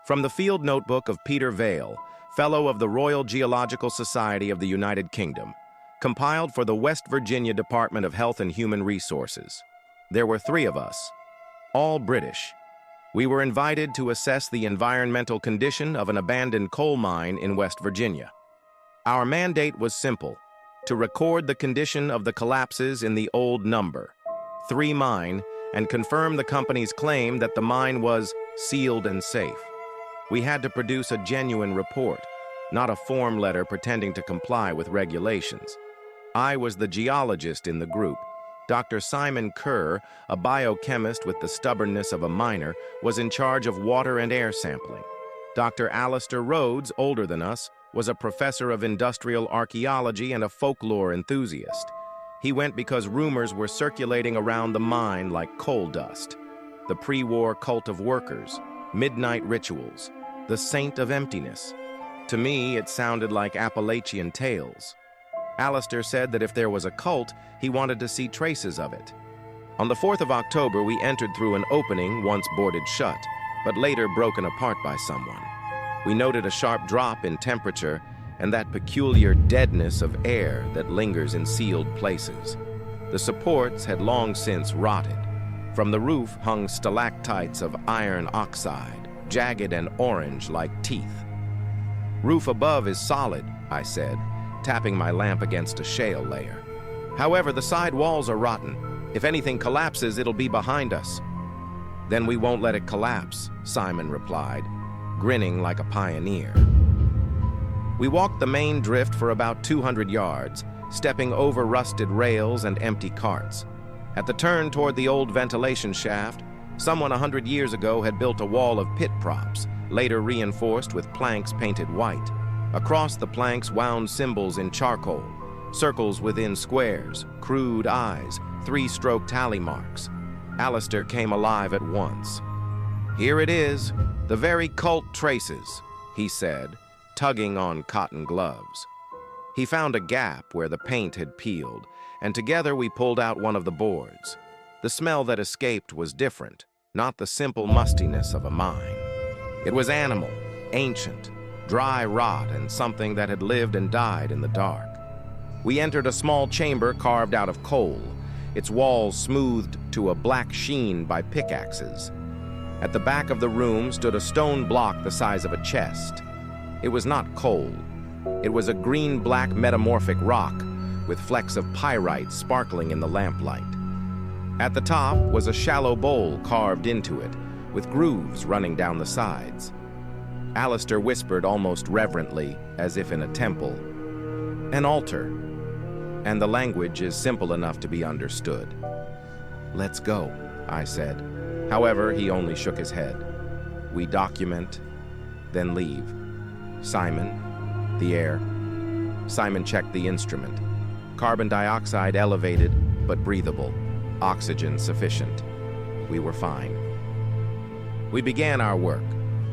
From the field notebook of Peter Vale, Fellow of the Royal Geological Society of the United Kingdom, compiled for the West Virginia Department of Health and Human Resources. There were 3 of us, all British. We were invited to assess the environmental condition of an abandoned coal mine in West Virginia. Our mandate was simple: to record the condition of the collapses in the old number 3 mine and confirm the company's claim that the mine was sealed and safe. We had to produce a genuine report, not a form letter pretending to comply with regulations. I was the geologist in the group. Dr. Simon Kerr, a biochemist with the stubbornness of a miner, was in charge of water and air sampling. Dr. Alistair Rhodes, older than us, was a professor of industrial archaeology and a folklore enthusiast. He went because rumors were circulating around the mine like coal dust. The pre-war cult of workers, midnight rituals, the saint of emptiness. To me, it sounded like Appalachian tales. Alistair said that if there was a cult, he wanted to see traces of it. On the 4th of October, we entered through an opening once boarded shut, but later broken apart by someone. We noted a sharp drop in temperature and that peculiar deadness of air that lingers in sealed places. The supports had long since rotted. From the roof hung stalactites of iron oxide, jagged and orange like teeth. "Roof above is solid," I said, tapping my lamp against a shale layer. "However, the side walls are rotten. If anything collapses, it'll be behind us." "Then we won't let it collapse," Simon replied, grinning like a pioneer. We walked the main drift for about 200 yards, stepping over rusted rails and empty carts. At the turn toward the old ventilation shaft, someone 100 years ago had built a wall of pit props, later reinforced with planks painted white. Across the planks wound symbols in charcoal, circles within squares, crude eyes, 3-stroke tally marks. Alistair came alive at once. "Here it is, the very cult traces," he said, tugging on cotton gloves. He found a gap where the paint had peeled, and together we pulled out one of the boards. The smell that escaped was different, not the simple mustiness of a mine. It was animal, ancient, dry rot, and something that had lived and died in the dark. We entered a small chamber carved out of coal, its walls smoothed to a black sheen by pickaxes. At the back of the room stood a stone block the size of a chest. It was not coal. It was a green-black metamorphic rock with flecks of pyrite sparkling in the lamplight. At the top was a shallow bowl carved into it, with grooves running down the sides. Alistair whispered almost reverently, as if in a temple, "An altar," and the language is simple enough to be understood. "Let's go," I said. However, he only shook his head. "We document, then leave. Simon, the air." Simon checked the instrument. Carbon dioxide elevated, but breathable. Oxygen sufficient. We were fine. We began our work.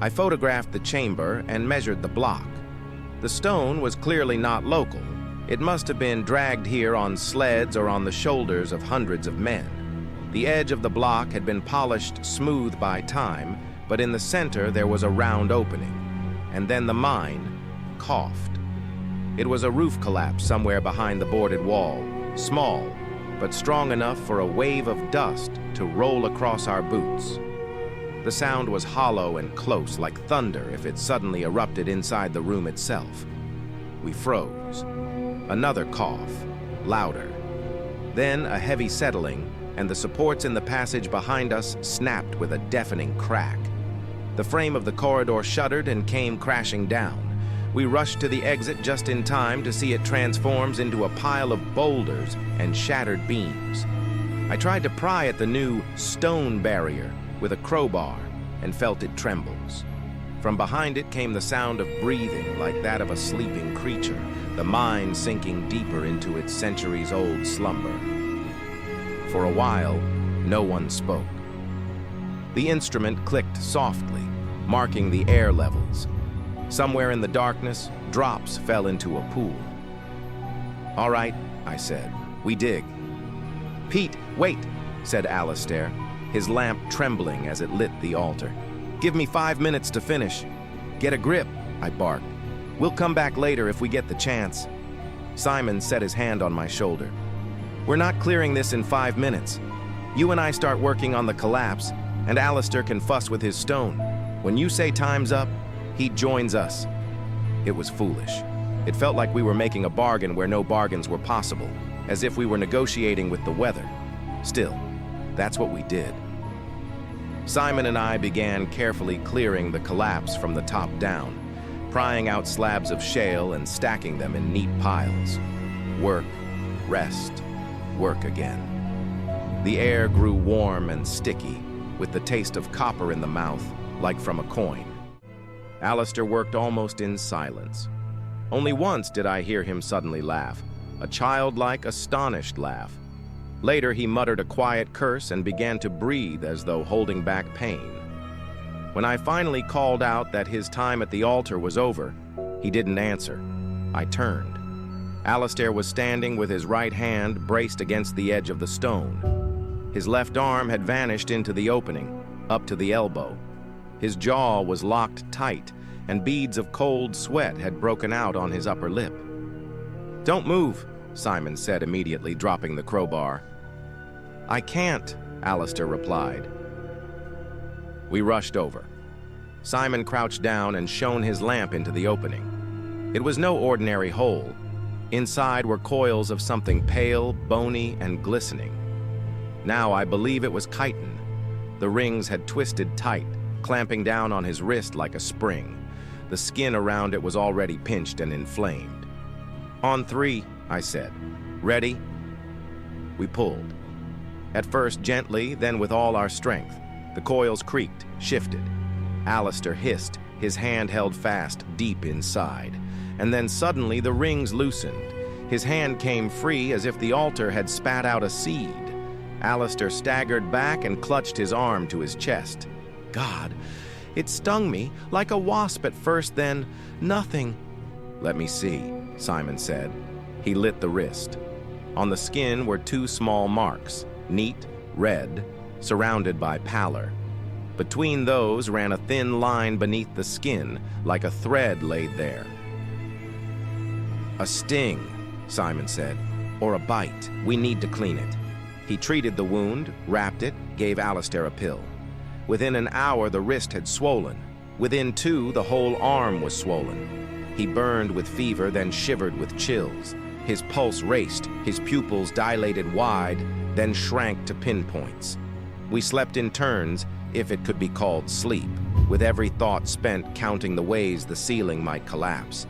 I photographed the chamber and measured the block. The stone was clearly not local. It must have been dragged here on sleds or on the shoulders of hundreds of men. The edge of the block had been polished smooth by time, but in the center there was a round opening. And then the mine coughed. It was a roof collapse somewhere behind the boarded wall, small, but strong enough for a wave of dust to roll across our boots. The sound was hollow and close, like thunder if it suddenly erupted inside the room itself. We froze. Another cough, louder. Then a heavy settling, and the supports in the passage behind us snapped with a deafening crack. The frame of the corridor shuddered and came crashing down. We rushed to the exit just in time to see it transforms into a pile of boulders and shattered beams. I tried to pry at the new stone barrier with a crowbar and felt it trembles. From behind it came the sound of breathing like that of a sleeping creature, the mind sinking deeper into its centuries-old slumber. For a while, no one spoke. The instrument clicked softly, marking the air levels. Somewhere in the darkness, drops fell into a pool. "All right," I said, "we dig." "Pete, wait," said Alistair, his lamp trembling as it lit the altar. Give me 5 minutes to finish. Get a grip, I barked. We'll come back later if we get the chance. Simon set his hand on my shoulder. We're not clearing this in 5 minutes. You and I start working on the collapse, and Alistair can fuss with his stone. When you say time's up, he joins us. It was foolish. It felt like we were making a bargain where no bargains were possible, as if we were negotiating with the weather. Still, that's what we did. Simon and I began carefully clearing the collapse from the top down, prying out slabs of shale and stacking them in neat piles. Work, rest, work again. The air grew warm and sticky, with the taste of copper in the mouth, like from a coin. Alistair worked almost in silence. Only once did I hear him suddenly laugh, a childlike, astonished laugh. Later, he muttered a quiet curse and began to breathe as though holding back pain. When I finally called out that his time at the altar was over, he didn't answer. I turned. Alistair was standing with his right hand braced against the edge of the stone. His left arm had vanished into the opening, up to the elbow. His jaw was locked tight, and beads of cold sweat had broken out on his upper lip. "Don't move," Simon said immediately, dropping the crowbar. "I can't," Alistair replied. We rushed over. Simon crouched down and shone his lamp into the opening. It was no ordinary hole. Inside were coils of something pale, bony, and glistening. Now I believe it was chitin. The rings had twisted tight, clamping down on his wrist like a spring. The skin around it was already pinched and inflamed. "On 3, I said. "Ready?" We pulled. At first gently, then with all our strength. The coils creaked, shifted. Alistair hissed, his hand held fast deep inside. And then suddenly the rings loosened. His hand came free as if the altar had spat out a seed. Alistair staggered back and clutched his arm to his chest. God, it stung me like a wasp at first, then nothing. "Let me see," Simon said. He lit the wrist. On the skin were 2 small marks, neat, red, surrounded by pallor. Between those ran a thin line beneath the skin, like a thread laid there. "A sting," Simon said, "or a bite. We need to clean it." He treated the wound, wrapped it, gave Alistair a pill. Within an hour, the wrist had swollen. Within 2, the whole arm was swollen. He burned with fever, then shivered with chills. His pulse raced, his pupils dilated wide, then shrank to pinpoints. We slept in turns, if it could be called sleep, with every thought spent counting the ways the ceiling might collapse.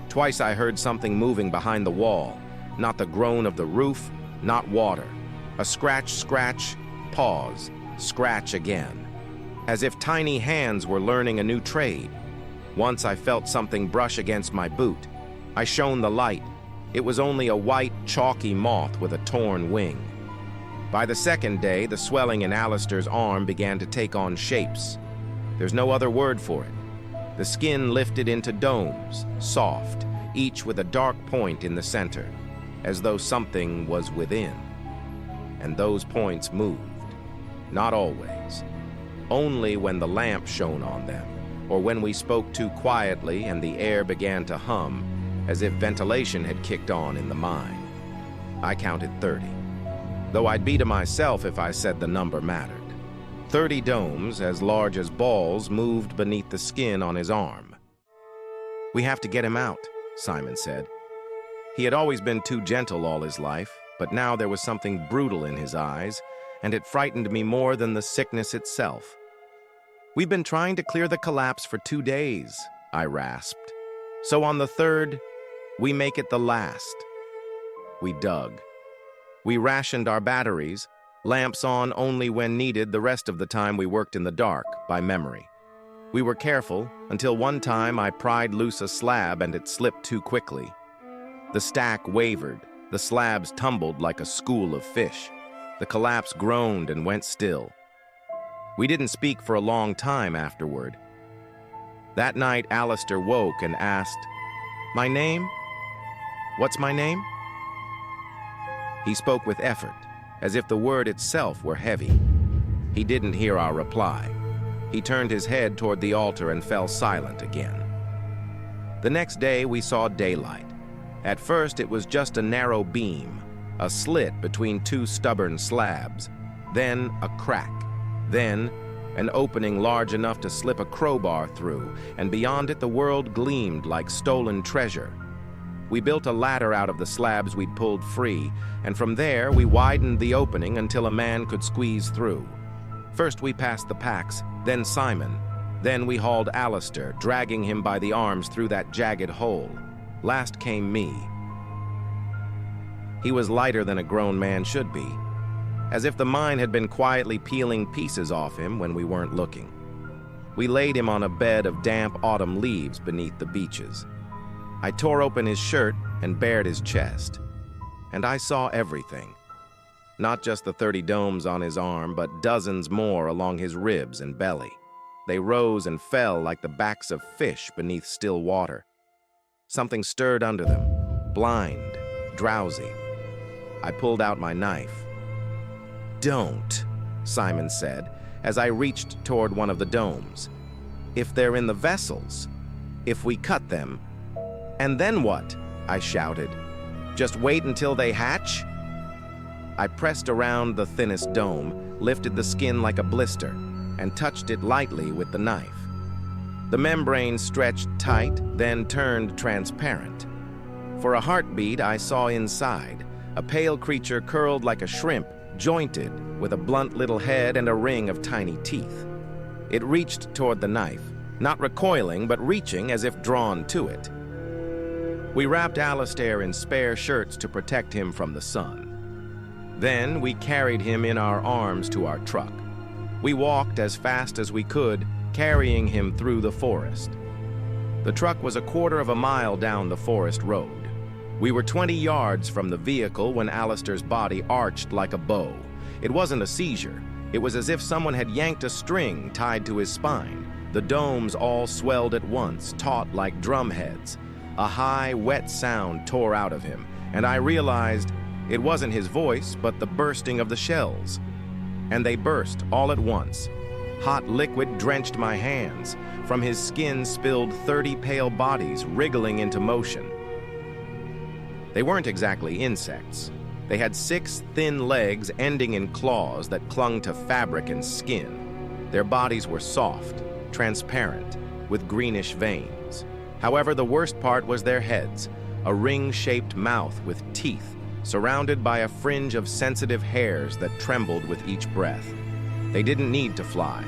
Twice I heard something moving behind the wall, not the groan of the roof, not water. A scratch, scratch, pause, scratch again. As if tiny hands were learning a new trade. Once I felt something brush against my boot. I shone the light. It was only a white, chalky moth with a torn wing. By the second day, the swelling in Alistair's arm began to take on shapes. There's no other word for it. The skin lifted into domes, soft, each with a dark point in the center, as though something was within. And those points moved. Not always. Only when the lamp shone on them, or when we spoke too quietly and the air began to hum, as if ventilation had kicked on in the mine. I counted 30, though I'd be to myself if I said the number mattered. 30 domes, as large as balls, moved beneath the skin on his arm. "We have to get him out," Simon said. He had always been too gentle all his life, but now there was something brutal in his eyes, and it frightened me more than the sickness itself. "We've been trying to clear the collapse for 2 days, I rasped. "So on the 3rd, we make it the last." We dug. We rationed our batteries, lamps on only when needed. The rest of the time we worked in the dark, by memory. We were careful, until one time I pried loose a slab and it slipped too quickly. The stack wavered, the slabs tumbled like a school of fish. The collapse groaned and went still. We didn't speak for a long time afterward. That night, Alistair woke and asked, "My name? What's my name?" He spoke with effort, as if the word itself were heavy. He didn't hear our reply. He turned his head toward the altar and fell silent again. The next day we saw daylight. At first it was just a narrow beam, a slit between two stubborn slabs, then a crack, then an opening large enough to slip a crowbar through, and beyond it the world gleamed like stolen treasure. We built a ladder out of the slabs we'd pulled free, and from there we widened the opening until a man could squeeze through. First we passed the packs, then Simon. Then we hauled Alistair, dragging him by the arms through that jagged hole. Last came me. He was lighter than a grown man should be, as if the mine had been quietly peeling pieces off him when we weren't looking. We laid him on a bed of damp autumn leaves beneath the beeches. I tore open his shirt and bared his chest, and I saw everything. Not just the 30 domes on his arm, but dozens more along his ribs and belly. They rose and fell like the backs of fish beneath still water. Something stirred under them, blind, drowsy. I pulled out my knife. "Don't," Simon said, as I reached toward one of the domes. "If they're in the vessels, if we cut them." "And then what?" I shouted. "Just wait until they hatch?" I pressed around the thinnest dome, lifted the skin like a blister, and touched it lightly with the knife. The membrane stretched tight, then turned transparent. For a heartbeat, I saw inside, a pale creature curled like a shrimp, jointed, with a blunt little head and a ring of tiny teeth. It reached toward the knife, not recoiling, but reaching as if drawn to it. We wrapped Alistair in spare shirts to protect him from the sun. Then we carried him in our arms to our truck. We walked as fast as we could, carrying him through the forest. The truck was a quarter of a mile down the forest road. We were 20 yards from the vehicle when Alistair's body arched like a bow. It wasn't a seizure. It was as if someone had yanked a string tied to his spine. The domes all swelled at once, taut like drumheads. A high, wet sound tore out of him, and I realized it wasn't his voice, but the bursting of the shells. And they burst all at once. Hot liquid drenched my hands. From his skin spilled 30 pale bodies, wriggling into motion. They weren't exactly insects. They had 6 thin legs ending in claws that clung to fabric and skin. Their bodies were soft, transparent, with greenish veins. However, the worst part was their heads, a ring-shaped mouth with teeth, surrounded by a fringe of sensitive hairs that trembled with each breath. They didn't need to fly.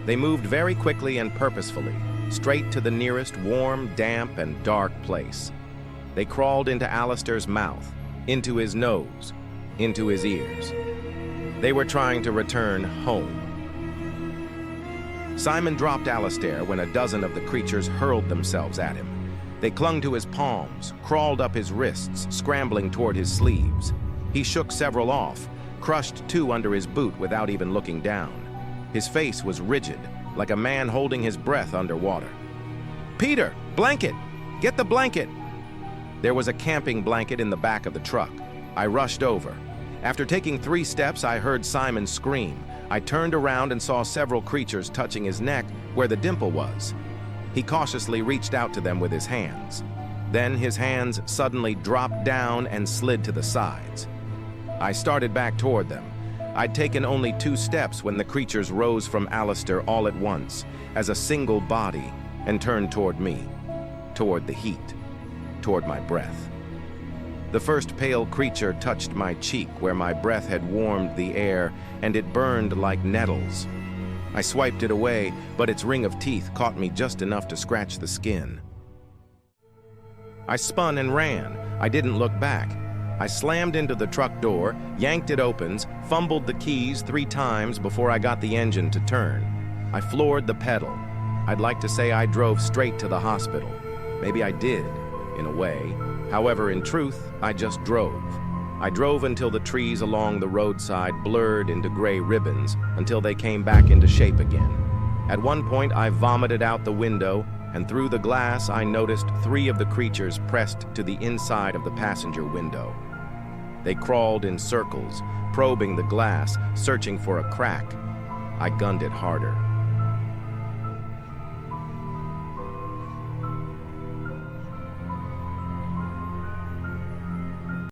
They moved very quickly and purposefully, straight to the nearest warm, damp, and dark place. They crawled into Alistair's mouth, into his nose, into his ears. They were trying to return home. Simon dropped Alistair when a dozen of the creatures hurled themselves at him. They clung to his palms, crawled up his wrists, scrambling toward his sleeves. He shook several off, crushed 2 under his boot without even looking down. His face was rigid, like a man holding his breath underwater. "Peter, blanket! Get the blanket!" There was a camping blanket in the back of the truck. I rushed over. After taking 3 steps, I heard Simon scream. I turned around and saw several creatures touching his neck where the dimple was. He cautiously reached out to them with his hands. Then his hands suddenly dropped down and slid to the sides. I started back toward them. I'd taken only 2 steps when the creatures rose from Alistair all at once, as a single body, and turned toward me, toward the heat, toward my breath. The first pale creature touched my cheek where my breath had warmed the air, and it burned like nettles. I swiped it away, but its ring of teeth caught me just enough to scratch the skin. I spun and ran. I didn't look back. I slammed into the truck door, yanked it open, fumbled the keys 3 times before I got the engine to turn. I floored the pedal. I'd like to say I drove straight to the hospital. Maybe I did, in a way. However, in truth, I just drove. I drove until the trees along the roadside blurred into gray ribbons, until they came back into shape again. At one point, I vomited out the window, and through the glass, I noticed 3 of the creatures pressed to the inside of the passenger window. They crawled in circles, probing the glass, searching for a crack. I gunned it harder.